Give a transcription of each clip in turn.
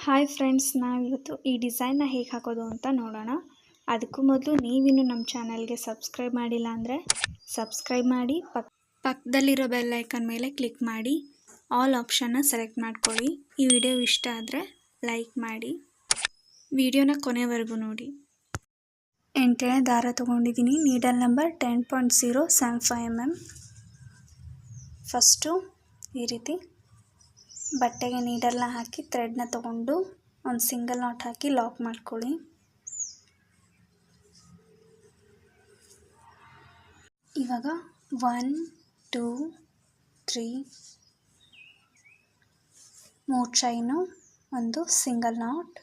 Hi friends, ನಾವಿವತ್ತು ಈ ಡಿಸೈನ್ನ ಹೇಗೆ ಹಾಕೋದು ಅಂತ ನೋಡೋಣ. ಅದಕ್ಕೂ ಮೊದಲು ನೀವಿನ್ನು ನಮ್ಮ ಚಾನಲ್ಗೆ ಸಬ್ಸ್ಕ್ರೈಬ್ ಮಾಡಿಲ್ಲ ಅಂದರೆ ಸಬ್ಸ್ಕ್ರೈಬ್ ಮಾಡಿ, ಪಕ್ಕದಲ್ಲಿರೋ ಬೆಲ್ ಐಕನ್ ಮೇಲೆ ಕ್ಲಿಕ್ ಮಾಡಿ ಆಲ್ ಆಪ್ಷನ್ನ ಸೆಲೆಕ್ಟ್ ಮಾಡ್ಕೊಳ್ಳಿ. ಈ ವಿಡಿಯೋ ಇಷ್ಟ ಆದರೆ ಲೈಕ್ ಮಾಡಿ, ವಿಡಿಯೋನ ಕೊನೆವರೆಗೂ ನೋಡಿ. 8ನೇ ದಾರ ತೊಗೊಂಡಿದ್ದೀನಿ. Needle number 10.075 mm. ಫಸ್ಟು ಈ ರೀತಿ ಬಟ್ಟೆಗೆ ನೀಡಲ್ನ ಹಾಕಿ ಥ್ರೆಡ್ನ ತಗೊಂಡು ಒಂದು ಸಿಂಗಲ್ ನಾಟ್ ಹಾಕಿ ಲಾಕ್ ಮಾಡ್ಕೊಳ್ಳಿ. ಇವಾಗ 1 2 3 3 ಚೈನು, ಒಂದು ಸಿಂಗಲ್ ನಾಟ್,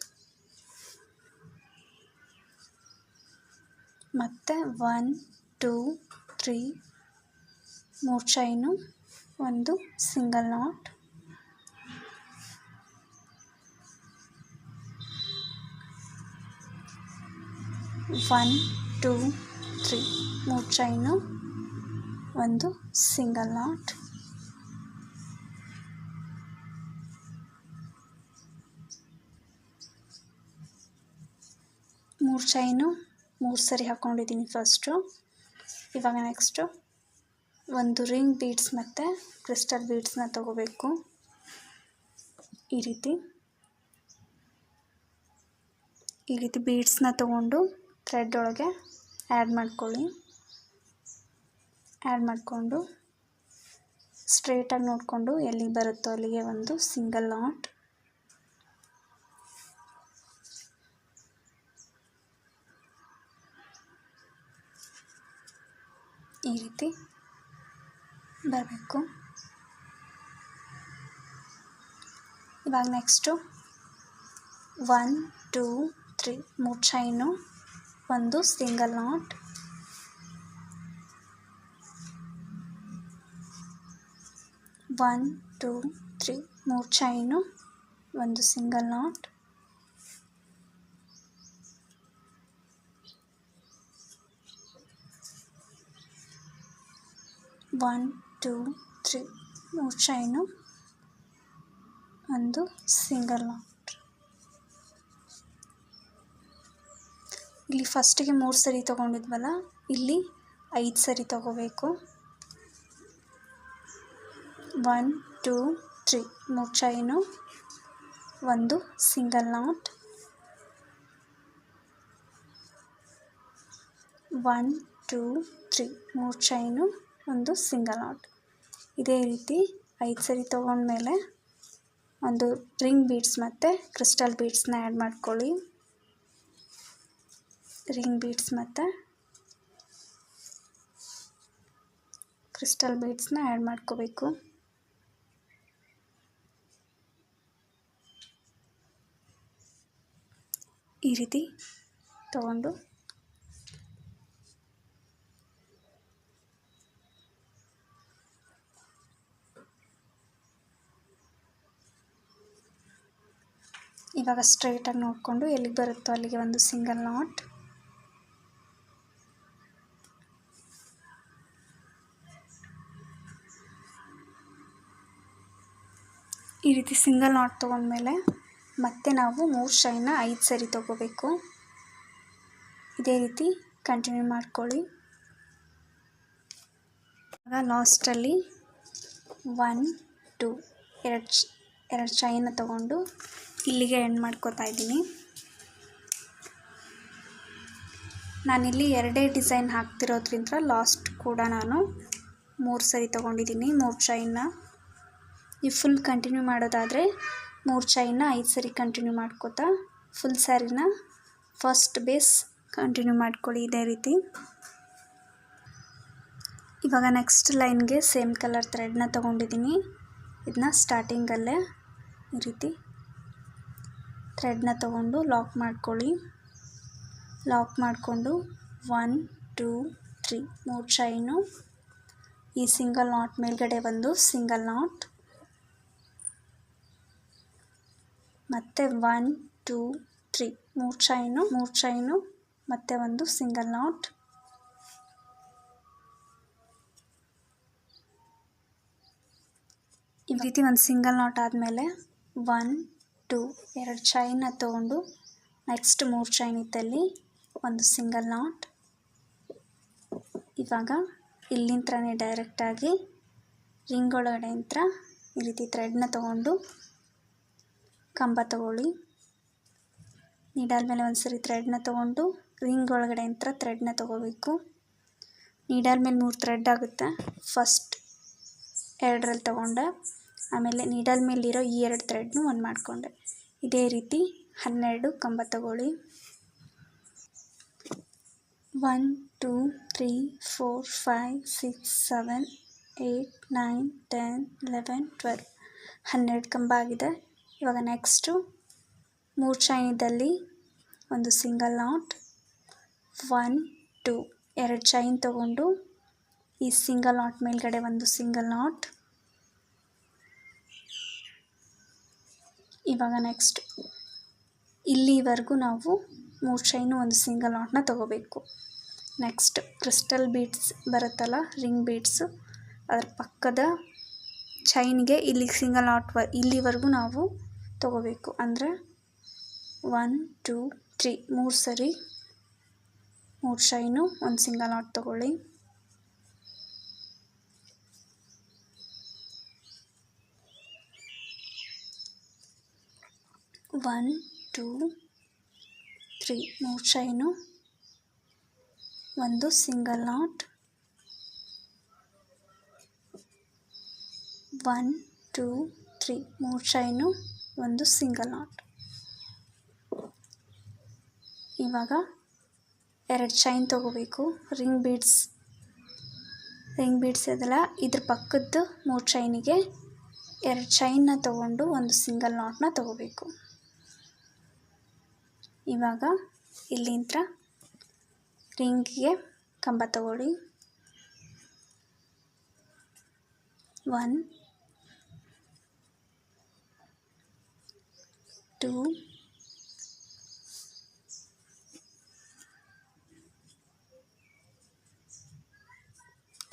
ಮತ್ತು 1 2 3 3 ಚೈನು, ಒಂದು ಸಿಂಗಲ್ ನಾಟ್, 1 2 3 3 ಚೈನು, ಒಂದು ಸಿಂಗಲ್ ನಾಟ್, 3 ಚೈನು 3 ಸರಿ ಹಾಕ್ಕೊಂಡಿದ್ದೀನಿ ಫಸ್ಟು. ಇವಾಗ ನೆಕ್ಸ್ಟು ಒಂದು ರಿಂಗ್ ಬೀಡ್ಸ್ ಮತ್ತು ಕ್ರಿಸ್ಟಲ್ ಬೀಡ್ಸ್ನ ತಗೋಬೇಕು. ಈ ರೀತಿ ಬೀಡ್ಸ್ನ ತಗೊಂಡು ಥ್ರೆಡ್ ಒಳಗೆ ಆ್ಯಡ್ ಮಾಡಿಕೊಂಡು ಸ್ಟ್ರೇಟಾಗಿ ನೋಡಿಕೊಂಡು ಎಲ್ಲಿಗೆ ಬರುತ್ತೋ ಅಲ್ಲಿಗೆ ಒಂದು ಸಿಂಗಲ್ ನಾಟ್, ಈ ರೀತಿ ಬರಬೇಕು. ಇವಾಗ ನೆಕ್ಸ್ಟು 1 2 3 3 ಚೈನು, ಒಂದು ಸಿಂಗಲ್ ನಾಟ್, 1 2 3 3 ಚೈನು, ಒಂದು ಸಿಂಗಲ್ ನಾಟ್, 1 2 3 3 ಚೈನು, ಒಂದು ಸಿಂಗಲ್ ನಾಟ್. ಇಲ್ಲಿ ಫಸ್ಟಿಗೆ 3 ಸರಿ ತೊಗೊಂಡಿದ್ವಲ್ಲ, ಇಲ್ಲಿ 5 ಸರಿ ತೊಗೋಬೇಕು. 1 2 3 3 ಚೈನು, ಒಂದು ಸಿಂಗಲ್ ನಾಟ್, 1 2 3 3 ಚೈನು, ಒಂದು ಸಿಂಗಲ್ ನಾಟ್. ಇದೇ ರೀತಿ 5 ಸರಿ ತೊಗೊಂಡ್ಮೇಲೆ ಒಂದು ರಿಂಗ್ ಬೀಡ್ಸ್ ಮತ್ತು ಕ್ರಿಸ್ಟಲ್ ಬೀಡ್ಸ್ನ ಆ್ಯಡ್ ಮಾಡ್ಕೊಳ್ಳಿ. ರಿಂಗ್ ಬೀಡ್ಸ್ ಮತ್ತು ಕ್ರಿಸ್ಟಲ್ ಬೀಡ್ಸ್ನ ಆ್ಯಡ್ ಮಾಡ್ಕೋಬೇಕು. ಈ ರೀತಿ ತಗೊಂಡು ಇವಾಗ ಸ್ಟ್ರೈಟಾಗಿ ನೋಡಿಕೊಂಡು ಎಲ್ಲಿಗೆ ಬರುತ್ತೋ ಅಲ್ಲಿಗೆ ಒಂದು ಸಿಂಗಲ್ ನಾಟ್, ಈ ರೀತಿ ಸಿಂಗಲ್ ನಾಟ್ ತೊಗೊಂಡ್ಮೇಲೆ ಮತ್ತೆ ನಾವು 3 ಚೈನ್ನ 5 ಸರಿ ತೊಗೋಬೇಕು. ಇದೇ ರೀತಿ ಕಂಟಿನ್ಯೂ ಮಾಡ್ಕೊಳ್ಳಿ. ಇವಾಗ ಲಾಸ್ಟಲ್ಲಿ 1 2 ಎರಡು ಚೈನ್ನ ತೊಗೊಂಡು ಇಲ್ಲಿಗೆ ಎಂಡ್ ಮಾಡ್ಕೋತಾ ಇದ್ದೀನಿ. ನಾನಿಲ್ಲಿ 2 ಡಿಸೈನ್ ಹಾಕ್ತಿರೋದ್ರಿಂದ ಲಾಸ್ಟ್ ಕೂಡ ನಾನು 3 ಸರಿ ತೊಗೊಂಡಿದ್ದೀನಿ 3 ಚೈನ್ನ. ಈ ಫುಲ್ ಕಂಟಿನ್ಯೂ ಮಾಡೋದಾದರೆ 3 ಚೈನ್ನ 5 ಸರಿ ಕಂಟಿನ್ಯೂ ಮಾಡ್ಕೋತಾ ಫುಲ್ ಸ್ಯಾರಿನ ಫಸ್ಟ್ ಬೇಸ್ ಕಂಟಿನ್ಯೂ ಮಾಡ್ಕೊಳ್ಳಿ ಇದೇ ರೀತಿ. ಇವಾಗ ನೆಕ್ಸ್ಟ್ ಲೈನ್ಗೆ ಸೇಮ್ ಕಲರ್ ಥ್ರೆಡ್ನ ತೊಗೊಂಡಿದ್ದೀನಿ. ಇದನ್ನ ಸ್ಟಾರ್ಟಿಂಗಲ್ಲೇ ಈ ರೀತಿ ಥ್ರೆಡ್ನ ತೊಗೊಂಡು ಲಾಕ್ ಮಾಡ್ಕೊಳ್ಳಿ. ಲಾಕ್ ಮಾಡಿಕೊಂಡು 1 2 3 3 ಚೈನು, ಈ ಸಿಂಗಲ್ ನಾಟ್ ಮೇಲ್ಗಡೆ ಒಂದು ಸಿಂಗಲ್ ನಾಟ್, ಮತ್ತು 1 2 3 3 ಚೈನು ಮತ್ತು ಒಂದು ಸಿಂಗಲ್ ನಾಟ್, ಈ ರೀತಿ ಒಂದು ಸಿಂಗಲ್ ನಾಟ್ ಆದಮೇಲೆ 1 2 2 ಚೈನ್ನ ತೊಗೊಂಡು ನೆಕ್ಸ್ಟ್ 3 ಚೈನ್ ಇದ್ದಲ್ಲಿ ಒಂದು ಸಿಂಗಲ್ ನಾಟ್. ಇವಾಗ ಇಲ್ಲಿಂತ್ರನೇ ಡೈರೆಕ್ಟಾಗಿ ರಿಂಗ್ ಒಳಗಡೆ ಇಂತ್ರ ಈ ರೀತಿ ಥ್ರೆಡ್ನ ತೊಗೊಂಡು ಕಂಬ ತಗೊಳ್ಳಿ. ನೀಡಲ್ ಮೇಲೆ ಒಂದು ಸರಿ ಥ್ರೆಡ್ನ ತೊಗೊಂಡು ರಿಂಗ್ ಒಳಗಡೆ ಇಂತ್ರ ಥ್ರೆಡ್ನ ತೊಗೋಬೇಕು. ನೀಡಲ್ ಮೇಲೆ 3 ಥ್ರೆಡ್ ಆಗುತ್ತೆ. ಫಸ್ಟ್ 2ರಲ್ಲಿ ತೊಗೊಂಡೆ, ಆಮೇಲೆ ನೀಡಲ್ ಮೇಲಿರೋ ಈ 2 ಥ್ರೆಡ್ನು ಒಂದು ಮಾಡಿಕೊಂಡೆ. ಇದೇ ರೀತಿ 12 ಕಂಬ ತಗೊಳ್ಳಿ. 1 2 3 4 5 6 7 8 9 10 11 12 12 ಕಂಬ ಆಗಿದೆ. ಇವಾಗ ನೆಕ್ಸ್ಟು 3 ಚೈನ್ ಇದ್ದಲ್ಲಿ ಒಂದು ಸಿಂಗಲ್ ನಾಟ್. 1 2 2 ಚೈನ್ ತೊಗೊಂಡು ಈ ಸಿಂಗಲ್ ನಾಟ್ ಮೇಲ್ಗಡೆ ಒಂದು ಸಿಂಗಲ್ ನಾಟ್. ಇವಾಗ ನೆಕ್ಸ್ಟ್ ಇಲ್ಲಿವರೆಗೂ ನಾವು 3 ಚೈನು ಒಂದು ಸಿಂಗಲ್ ನಾಟ್ನ ತೊಗೋಬೇಕು. ನೆಕ್ಸ್ಟ್ ಕ್ರಿಸ್ಟಲ್ ಬೀಡ್ಸ್ ಬರುತ್ತಲ್ಲ, ರಿಂಗ್ ಬೀಡ್ಸು, ಅದರ ಪಕ್ಕದ ಚೈನ್ಗೆ ಇಲ್ಲಿ ಸಿಂಗಲ್ ನಾಟ್ ಇಲ್ಲಿವರೆಗೂ ನಾವು ತೊಗೋಬೇಕು. ಅಂದರೆ 1 2 3 3 ಸರಿ 3 ಚೈನು ಒಂದು ಸಿಂಗಲ್ ನಾಟ್ ತೊಗೊಳ್ಳಿ. ಒನ್ 2 3 3 ಚೈನು ಒಂದು ಸಿಂಗಲ್ ನಾಟ್. 1 2 3 3 ಚೈನು ಒಂದು ಸಿಂಗಲ್ ನಾಟ್. ಇವಾಗ 2 ಚೈನ್ ತೊಗೋಬೇಕು. ರಿಂಗ್ ಬೀಡ್ಸ್ ಇದೆಲ್ಲ ಇದ್ರ ಪಕ್ಕದ್ದು 3 ಚೈನಿಗೆ 2 ಚೈನ್ನ ತೊಗೊಂಡು ಒಂದು ಸಿಂಗಲ್ ನಾಟ್ನ ತೊಗೋಬೇಕು. ಇವಾಗ ಇಲ್ಲಿಂದ ರಿಂಗಿಗೆ ಕಂಬ ತಗೊಳ್ಳಿ. 1 2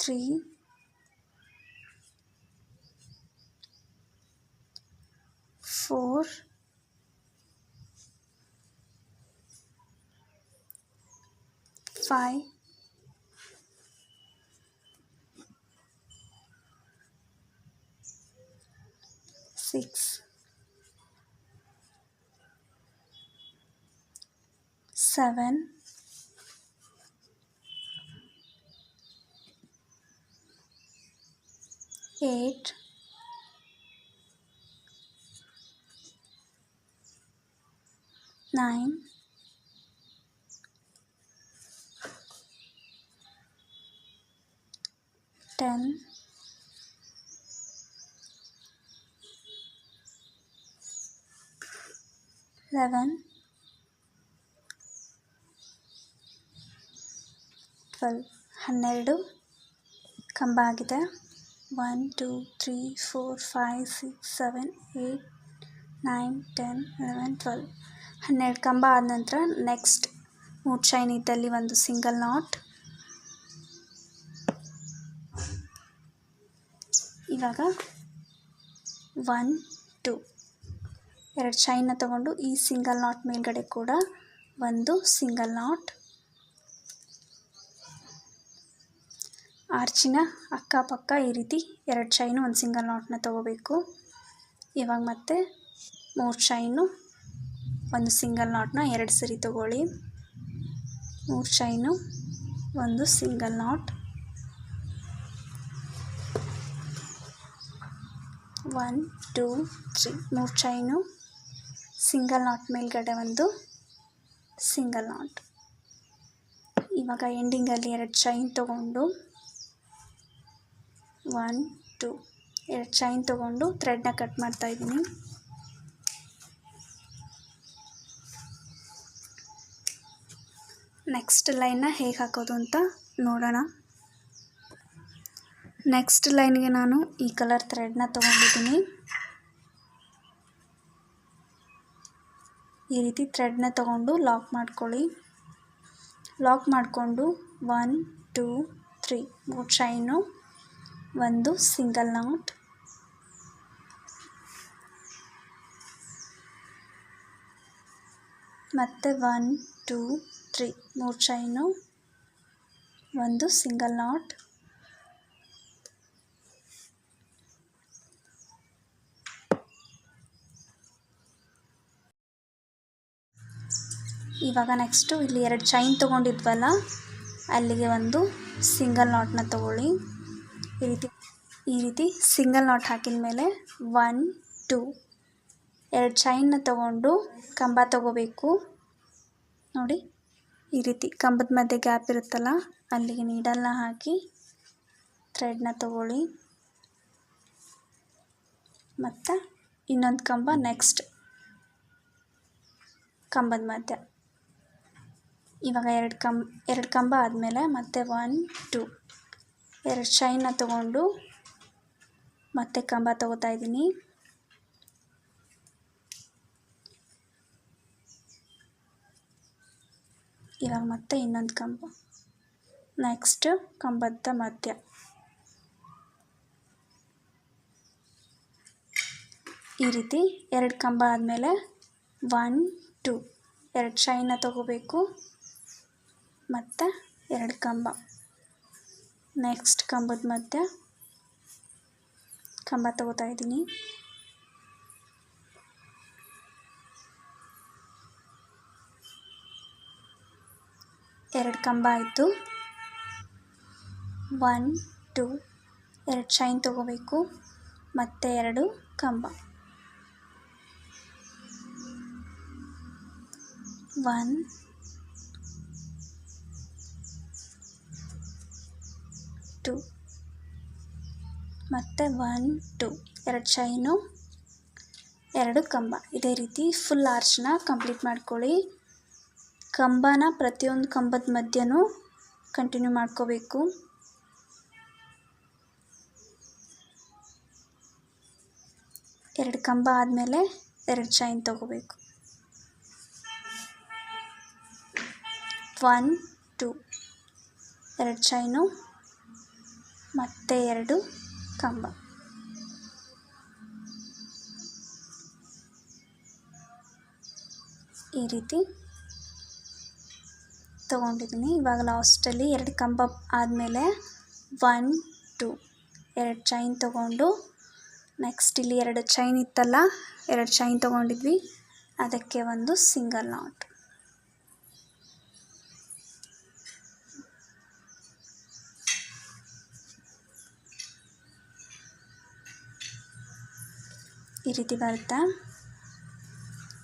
3 4 5 6 7 8 9 10 11 12 12 ಕಂಬ ಆಗಿದೆ. 1 2 3 4 5 6 7 8 9 10 11 12 12 ಕಂಬ ಆದ ನಂತರ ನೆಕ್ಸ್ಟ್ 3 ಚೈನ್ ಇದ್ದಲ್ಲಿ ಒಂದು ಸಿಂಗಲ್ ನಾಟ್. ಇವಾಗ 1 2 2 ಚೈನ್ನ ತಗೊಂಡು ಈ ಸಿಂಗಲ್ ನಾಟ್ ಮೇಲ್ಗಡೆ ಕೂಡ ಒಂದು ಸಿಂಗಲ್ ನಾಟ್. ಆರ್ಚಿನ ಅಕ್ಕಪಕ್ಕ ಈ ರೀತಿ 2 ಚೈನು ಒಂದು ಸಿಂಗಲ್ ನಾಟ್ನ ತೊಗೋಬೇಕು. ಇವಾಗ ಮತ್ತೆ 3 ಚೈನು ಒಂದು ಸಿಂಗಲ್ ನಾಟ್ನ 2 ಸರಿ ತೊಗೊಳ್ಳಿ. 3 ಚೈನು ಒಂದು single not. 1 2 3 3 chain single not ಮೇಲ್ಗಡೆ ಒಂದು ಸಿಂಗಲ್ ನಾಟ್. ಇವಾಗ ಎಂಡಿಂಗಲ್ಲಿ 2 ಚೈನ್ ತೊಗೊಂಡು 1 2 2 ಚೈನ್ ತೊಗೊಂಡು ಥ್ರೆಡ್ನ ಕಟ್ ಮಾಡ್ತಾ ಇದ್ದೀನಿ. ನೆಕ್ಸ್ಟ್ ಲೈನ್ನ ಹೇಗೆ ಹಾಕೋದು ಅಂತ ನೋಡೋಣ. ನೆಕ್ಸ್ಟ್ ಲೈನ್ಗೆ ನಾನು ಈ ಕಲರ್ ಥ್ರೆಡ್ನ ತೊಗೊಂಡಿದ್ದೀನಿ. ಈ ರೀತಿ ಥ್ರೆಡ್ನ ತೊಗೊಂಡು ಲಾಕ್ ಮಾಡ್ಕೊಳ್ಳಿ. ಲಾಕ್ ಮಾಡಿಕೊಂಡು 1 2 3 3 ಚೈನು ಒಂದು ಸಿಂಗಲ್ ನಾಟ್. ಮತ್ತು 1 2 3 3 ಚೈನು, ಒಂದು ಸಿಂಗಲ್ ನಾಟ್, ಇವಾಗ ನೆಕ್ಸ್ಟು ಇಲ್ಲಿ 2 ಚೈನ್ ತೊಗೊಂಡಿದ್ವಲ್ಲ ಅಲ್ಲಿಗೆ ಒಂದು ಸಿಂಗಲ್ ನಾಟ್ನ ತಗೊಳ್ಳಿ. ಈ ರೀತಿ ಸಿಂಗಲ್ ನಾಟ್ ಹಾಕಿದ ಮೇಲೆ 1 2 2 ಚೈನ್ನ ತಗೊಂಡು ಕಂಬ ತಗೋಬೇಕು. ನೋಡಿ ಈ ರೀತಿ ಕಂಬದ ಮಧ್ಯೆ ಗ್ಯಾಪ್ ಇರುತ್ತಲ್ಲ ಅಲ್ಲಿಗೆ ನೀಡಲ್ನ ಹಾಕಿ ಥ್ರೆಡ್ನ ತಗೊಳ್ಳಿ. ಮತ್ತು ಇನ್ನೊಂದು ಕಂಬ ನೆಕ್ಸ್ಟ್ ಕಂಬದ ಮಧ್ಯೆ. ಇವಾಗ ಎರಡು ಕಂಬ ಆದಮೇಲೆ ಮತ್ತೆ 1 2 2 ಚೈನ್ನ ತಗೊಂಡು ಮತ್ತೆ ಕಂಬ ತಗೋತಾ ಇದ್ದೀನಿ. ಇವಾಗ ಮತ್ತೆ ಇನ್ನೊಂದು ಕಂಬ, ನೆಕ್ಸ್ಟ್ ಕಂಬದ ಮಧ್ಯ. ಈ ರೀತಿ 2 ಕಂಬ ಆದಮೇಲೆ 1 2 2 ಚೈನ್ನ ತಗೋಬೇಕು, ಮತ್ತು 2 ಕಂಬ, ನೆಕ್ಸ್ಟ್ ಕಂಬದ ಮಧ್ಯ ಕಂಬ ತಗೋತಾ ಇದ್ದೀನಿ. ಎರಡು ಕಂಬ ಆಯಿತು. 1 2 2 ಚೈನ್ ತಗೋಬೇಕು, ಮತ್ತು 2 ಕಂಬ, 1 2 ಮತ್ತು 1 2 2 ಚೈನು, 2 ಕಂಬ. ಇದೇ ರೀತಿ ಫುಲ್ ಆರ್ಚ್ನ ಕಂಪ್ಲೀಟ್ ಮಾಡ್ಕೊಳ್ಳಿ. ಕಂಬನ ಪ್ರತಿಯೊಂದು ಕಂಬದ ಮಧ್ಯನೂ ಕಂಟಿನ್ಯೂ ಮಾಡ್ಕೋಬೇಕು. ಎರಡು ಕಂಬ ಆದಮೇಲೆ 2 ಚೈನ್ ತಗೋಬೇಕು. 1 2 2 ಚೈನು, ಮತ್ತೆ 2 ಕಂಬ. ಈ ರೀತಿ ತೊಗೊಂಡಿದ್ದೀನಿ. ಇವಾಗ ಲಾಸ್ಟಲ್ಲಿ 2 ಕಂಬ ಆದಮೇಲೆ 1 2 2 ಚೈನ್ ತೊಗೊಂಡು, ನೆಕ್ಸ್ಟ್ ಇಲ್ಲಿ 2 ಚೈನ್ ಇತ್ತಲ್ಲ 2 ಚೈನ್ ತೊಗೊಂಡಿದ್ವಿ, ಅದಕ್ಕೆ ಒಂದು ಸಿಂಗಲ್ ನಾಟ್. ಈ ರೀತಿ ಬರುತ್ತೆ.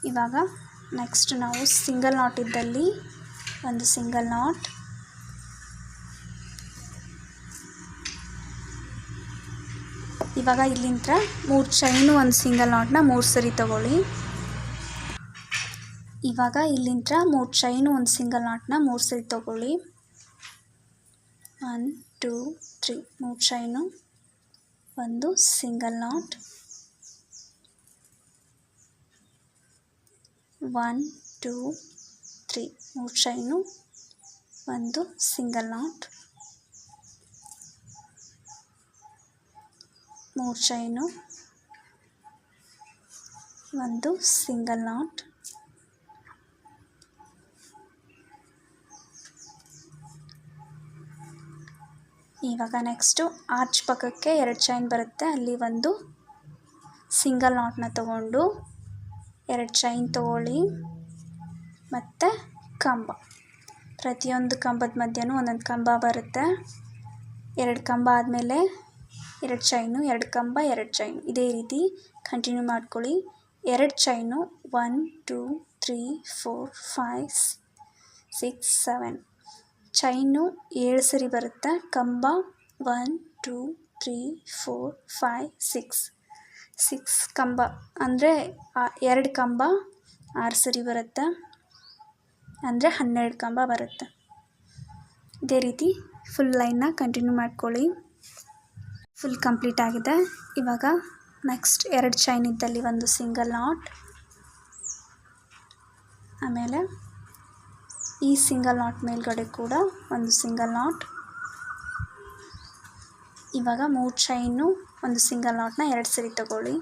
ಇವಾಗ ನೆಕ್ಸ್ಟ್ ನಾವು ಸಿಂಗಲ್ ನಾಟ್ ಇದ್ದಲ್ಲಿ ಒಂದು ಸಿಂಗಲ್ ನಾಟ್, ಇವಾಗ ಇಲ್ಲಿಂದ 3 ಚೈನು ಒಂದು ಸಿಂಗಲ್ ನಾಟ್ನ 3 ಸರಿ ತಗೊಳ್ಳಿ. ಇವಾಗ ಇಲ್ಲಿಂದ 3 ಚೈನು ಒಂದು ಸಿಂಗಲ್ ನಾಟ್ನ 3 ಸರಿ ತಗೊಳ್ಳಿ. 1 2 3 3 ಚೈನು, ಒಂದು ಸಿಂಗಲ್ ನಾಟ್, 1 2 3 3 ಚೈನು, ಒಂದು ಸಿಂಗಲ್ ನಾಟ್, 3 ಚೈನು, ಒಂದು ಸಿಂಗಲ್ ನಾಟ್, ಇವಾಗ ನೆಕ್ಸ್ಟು ಆರ್ಚ್ ಪಕ್ಕಕ್ಕೆ 2 ಚೈನ್ ಬರುತ್ತೆ, ಅಲ್ಲಿ ಒಂದು ಸಿಂಗಲ್ ನಾಟ್ನ ತಗೊಂಡು 2 ಚೈನ್ ತಗೊಳ್ಳಿ, ಮತ್ತು ಕಂಬ. ಪ್ರತಿಯೊಂದು ಕಂಬದ ಮಧ್ಯನೂ ಒಂದೊಂದು ಕಂಬ ಬರುತ್ತೆ. 2 ಕಂಬ ಆದಮೇಲೆ 2 ಚೈನು, 2 ಕಂಬ, 2 ಚೈನು, ಇದೇ ರೀತಿ ಕಂಟಿನ್ಯೂ ಮಾಡ್ಕೊಳ್ಳಿ. 2 ಚೈನು 1 2 3 4 5 6 7 ಚೈನು 7 ಸರಿ ಬರುತ್ತೆ. ಕಂಬ 1 2 3 4 5 6 ಕಂಬ ಅಂದರೆ 2 ಕಂಬ 6 ಸರಿ ಬರುತ್ತೆ, ಅಂದರೆ 12 ಕಂಬ ಬರುತ್ತೆ. ಇದೇ ರೀತಿ ಫುಲ್ ಲೈನ್ನ ಕಂಟಿನ್ಯೂ ಮಾಡ್ಕೊಳ್ಳಿ. ಫುಲ್ ಕಂಪ್ಲೀಟ್ ಆಗಿದೆ. ಇವಾಗ ನೆಕ್ಸ್ಟ್ 2 ಚೈನ್ ಇದ್ದಲ್ಲಿ ಒಂದು ಸಿಂಗಲ್ ನಾಟ್, ಆಮೇಲೆ ಈ ಸಿಂಗಲ್ ನಾಟ್ ಮೇಲ್ಗಡೆ ಕೂಡ ಒಂದು ಸಿಂಗಲ್ ನಾಟ್. ಇವಾಗ 3 ಚೈನು ಒಂದು ಸಿಂಗಲ್ ನಾಟ್ನ 2 ಸರಿ ತಗೊಳ್ಳಿ.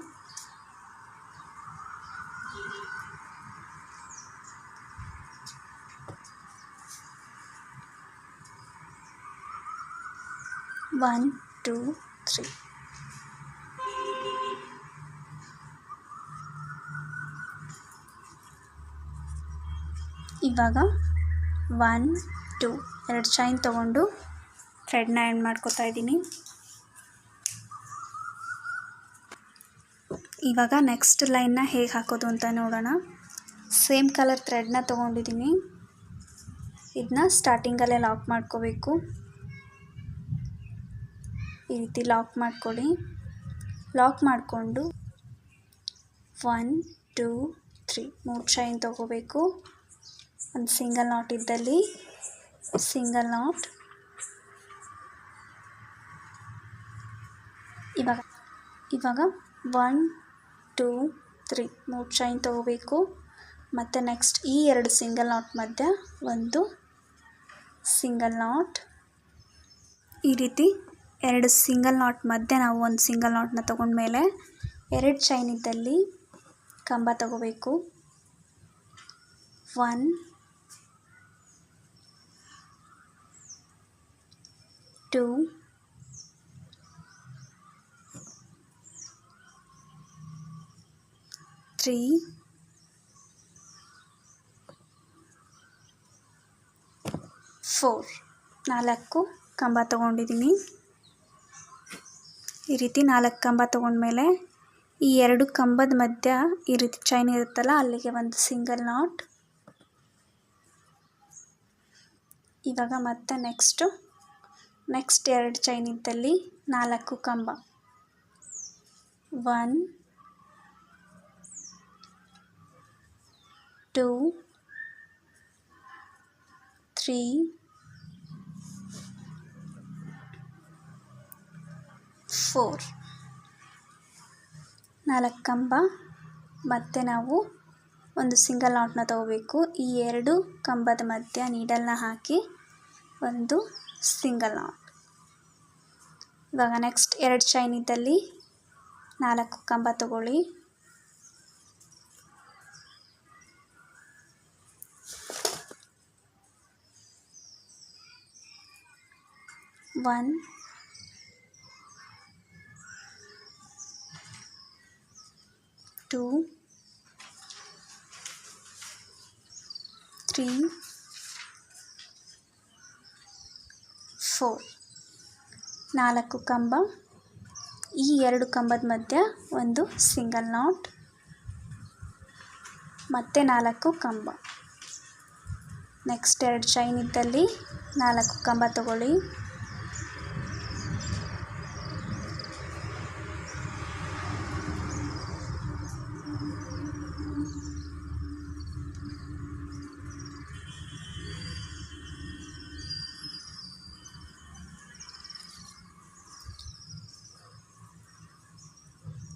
1 2 3. ಇವಾಗ 1 2 2 ಚೈನ್ ತೊಗೊಂಡು ಥ್ರೆಡ್ನ ಎಂಡ್ ಮಾಡ್ಕೊತಾ ಇದ್ದೀನಿ. ಇವಾಗ ನೆಕ್ಸ್ಟ್ ಲೈನ್ನ ಹೇಗೆ ಹಾಕೋದು ಅಂತ ನೋಡೋಣ. ಸೇಮ್ ಕಲರ್ ಥ್ರೆಡ್ನ ತೊಗೊಂಡಿದ್ದೀನಿ. ಇದನ್ನ ಸ್ಟಾರ್ಟಿಂಗಲ್ಲೇ ಲಾಕ್ ಮಾಡ್ಕೋಬೇಕು. ಈ ರೀತಿ ಲಾಕ್ ಮಾಡ್ಕೊಳ್ಳಿ. ಲಾಕ್ ಮಾಡಿಕೊಂಡು 1 2 3 3 ಚೈನ್ ತೊಗೋಬೇಕು. ಒಂದು ಸಿಂಗಲ್ ನಾಟ್ ಇದ್ದಲ್ಲಿ ಸಿಂಗಲ್ ನಾಟ್. ಇವಾಗ 1 2 3 3 ಚೈನ್ ತೊಗೋಬೇಕು. ಮತ್ತು ನೆಕ್ಸ್ಟ್ ಈ 2 ಸಿಂಗಲ್ ನಾಟ್ ಮಧ್ಯೆ ಒಂದು ಸಿಂಗಲ್ ನಾಟ್. ಈ ರೀತಿ 2 ಸಿಂಗಲ್ ನಾಟ್ ಮಧ್ಯೆ ನಾವು ಒಂದು ಸಿಂಗಲ್ ನಾಟ್ನ ತೊಗೊಂಡ್ಮೇಲೆ 2 ಚೈನ್ ಇದ್ದಲ್ಲಿ ಕಂಬ ತೊಗೋಬೇಕು. 1 2 3 4 4 ಕಂಬ ತೊಗೊಂಡಿದ್ದೀನಿ. ಈ ರೀತಿ 4 ಕಂಬ ತೊಗೊಂಡ್ಮೇಲೆ ಈ 2 ಕಂಬದ ಮಧ್ಯ ಈ ರೀತಿ ಚೈನ್ ಇರುತ್ತಲ್ಲ ಅಲ್ಲಿಗೆ ಒಂದು ಸಿಂಗಲ್ ನಾಟ್. ಇವಾಗ ಮತ್ತೆ ನೆಕ್ಸ್ಟ್ 2 ಚೈನ್ ಇದ್ದಲ್ಲಿ 4 ಕಂಬ. 1 2 3 4 4 ಕಂಬ. ಮತ್ತು ನಾವು ಒಂದು ಸಿಂಗಲ್ ನಾಟ್ನ ತೊಗೋಬೇಕು. ಈ 2 ಕಂಬದ ಮಧ್ಯ ನೀಡಲ್ನ ಹಾಕಿ ಒಂದು ಸಿಂಗಲ್ ನಾಟ್. ಇವಾಗ ನೆಕ್ಸ್ಟ್ 2 ಚೈನ್ ಇದ್ದಲ್ಲಿ 4 ಕಂಬ ತಗೊಳ್ಳಿ. 1 2 3 4 4 ಕಂಬ. ಈ 2 ಕಂಬದ ಮಧ್ಯ ಒಂದು ಸಿಂಗಲ್ ನಾಟ್. ಮತ್ತೆ 4 ಕಂಬ. ನೆಕ್ಸ್ಟ್ 2 ಚೈನ್ ಇದ್ದಲ್ಲಿ 4 ಕಂಬ ತಗೊಳ್ಳಿ.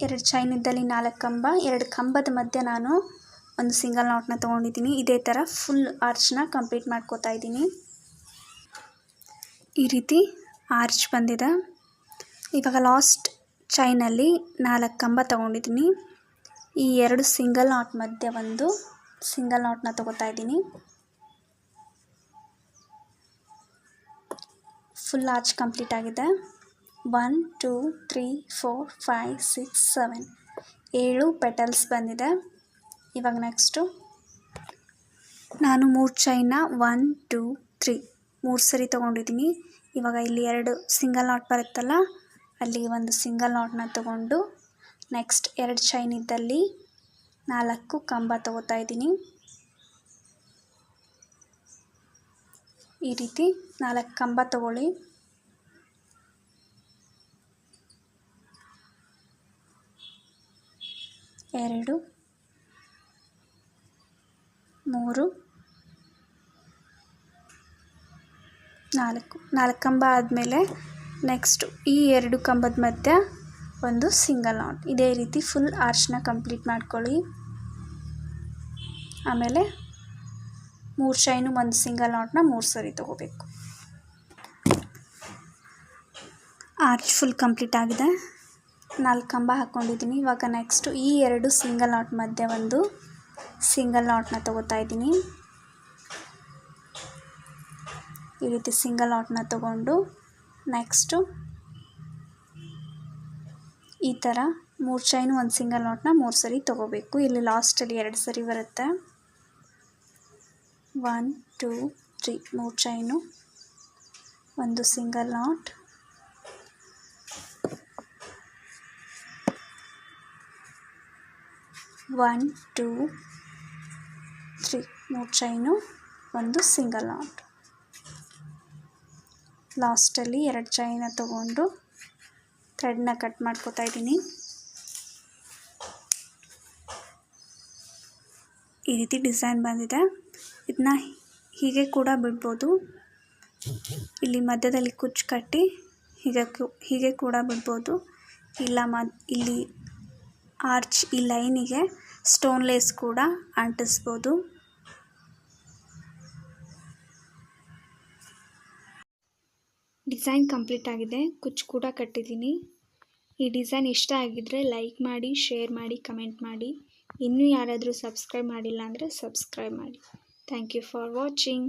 2 ಚೈನ್ ಇದ್ದಲ್ಲಿ 4 ಕಂಬ. 2 ಕಂಬದ ಮಧ್ಯೆ ನಾನು ಒಂದು ಸಿಂಗಲ್ ನಾಟ್ನ ತೊಗೊಂಡಿದ್ದೀನಿ. ಇದೇ ಥರ ಫುಲ್ ಆರ್ಚ್ನ ಕಂಪ್ಲೀಟ್ ಮಾಡ್ಕೋತಾ ಇದ್ದೀನಿ. ಈ ರೀತಿ ಆರ್ಚ್ ಬಂದಿದೆ. ಇವಾಗ ಲಾಸ್ಟ್ ಚೈನಲ್ಲಿ 4 ಕಂಬ ತೊಗೊಂಡಿದ್ದೀನಿ. ಈ 2 ಸಿಂಗಲ್ ನಾಟ್ ಮಧ್ಯೆ ಒಂದು ಸಿಂಗಲ್ ನಾಟ್ನ ತೊಗೋತಾ ಇದ್ದೀನಿ. ಫುಲ್ ಆರ್ಚ್ ಕಂಪ್ಲೀಟ್ ಆಗಿದೆ. 1 2 3 4 5 6 7 7 ಪೆಟಲ್ಸ್ ಬಂದಿದೆ. ಇವಾಗ ನೆಕ್ಸ್ಟು ನಾನು 3 ಚೈನ್ನ 1 2 3 3 ಸರಿ ತೊಗೊಂಡಿದ್ದೀನಿ. ಇವಾಗ ಇಲ್ಲಿ 2 ಸಿಂಗಲ್ ನಾಟ್ ಬರುತ್ತಲ್ಲ ಅಲ್ಲಿ ಒಂದು ಸಿಂಗಲ್ ನಾಟ್ನ ತೊಗೊಂಡು ನೆಕ್ಸ್ಟ್ 2 ಚೈನ್ ಇದ್ದಲ್ಲಿ 4 ಕಂಬ ತೊಗೋತಾ ಇದ್ದೀನಿ. ಈ ರೀತಿ 4 ಕಂಬ ತೊಗೊಳ್ಳಿ. 2 3 4 ಕಂಬ ಆದಮೇಲೆ ನೆಕ್ಸ್ಟು ಈ 2 ಕಂಬದ ಮಧ್ಯ ಒಂದು ಸಿಂಗಲ್ ನಾಟ್. ಇದೇ ರೀತಿ ಫುಲ್ ಆರ್ಚ್ನ ಕಂಪ್ಲೀಟ್ ಮಾಡ್ಕೊಳ್ಳಿ. ಆಮೇಲೆ 3 ಚೈನು ಒಂದು ಸಿಂಗಲ್ ನಾಟ್ನ 3 ಸರಿ ತೊಗೋಬೇಕು. ಆರ್ಚ್ ಫುಲ್ ಕಂಪ್ಲೀಟ್ ಆಗಿದೆ. 4 ಕಂಬ ಹಾಕ್ಕೊಂಡಿದ್ದೀನಿ. ಇವಾಗ ನೆಕ್ಸ್ಟು ಈ 2 ಸಿಂಗಲ್ ನಾಟ್ ಮಧ್ಯೆ ಒಂದು ಸಿಂಗಲ್ ನಾಟ್ನ ತೊಗೋತಾ ಇದ್ದೀನಿ. ಈ ರೀತಿ ಸಿಂಗಲ್ ನಾಟ್ನ ತೊಗೊಂಡು ನೆಕ್ಸ್ಟು ಈ ಥರ 3 ಚೈನು ಒಂದು ಸಿಂಗಲ್ ನಾಟ್ನ 3 ಸರಿ ತೊಗೋಬೇಕು. ಇಲ್ಲಿ ಲಾಸ್ಟಲ್ಲಿ 2 ಸರಿ ಬರುತ್ತೆ. 1 2 3 3 ಚೈನು, ಒಂದು single not, one two three 3 chain, ಒಂದು ಸಿಂಗಲ್ ನಾಟ್. ಲಾಸ್ಟಲ್ಲಿ 2 ಚೈನ ತಗೊಂಡು ಥ್ರೆಡ್ನ ಕಟ್ ಮಾಡ್ಕೋತಾ ಇದ್ದೀನಿ. ಈ ರೀತಿ ಡಿಸೈನ್ ಬಂದಿದೆ. ಇದನ್ನ ಹೀಗೆ ಕೂಡ ಬಿಡ್ಬೋದು. ಇಲ್ಲಿ ಮಧ್ಯದಲ್ಲಿ ಕುಚ್ಚು ಕಟ್ಟಿ ಹೀಗೆ ಕೂಡ ಬಿಡ್ಬೋದು. ಇಲ್ಲ ಇಲ್ಲಿ ಆರ್ಚ್ ಈ ಲೈನಿಗೆ ಸ್ಟೋನ್ ಲೇಸ್ ಕೂಡ ಅಂಟಿಸ್ಬೋದು. ಡಿಸೈನ್ ಕಂಪ್ಲೀಟ್ ಆಗಿದೆ. ಕುಚ್ಚು ಕೂಡ ಕಟ್ಟಿದ್ದೀನಿ. ಈ ಡಿಸೈನ್ ಇಷ್ಟ ಆಗಿದ್ದರೆ ಲೈಕ್ ಮಾಡಿ, ಶೇರ್ ಮಾಡಿ, ಕಮೆಂಟ್ ಮಾಡಿ. ಇನ್ನೂ ಯಾರಾದರೂ ಸಬ್ಸ್ಕ್ರೈಬ್ ಮಾಡಿಲ್ಲ ಅಂದರೆ ಸಬ್ಸ್ಕ್ರೈಬ್ ಮಾಡಿ. Thank you for watching.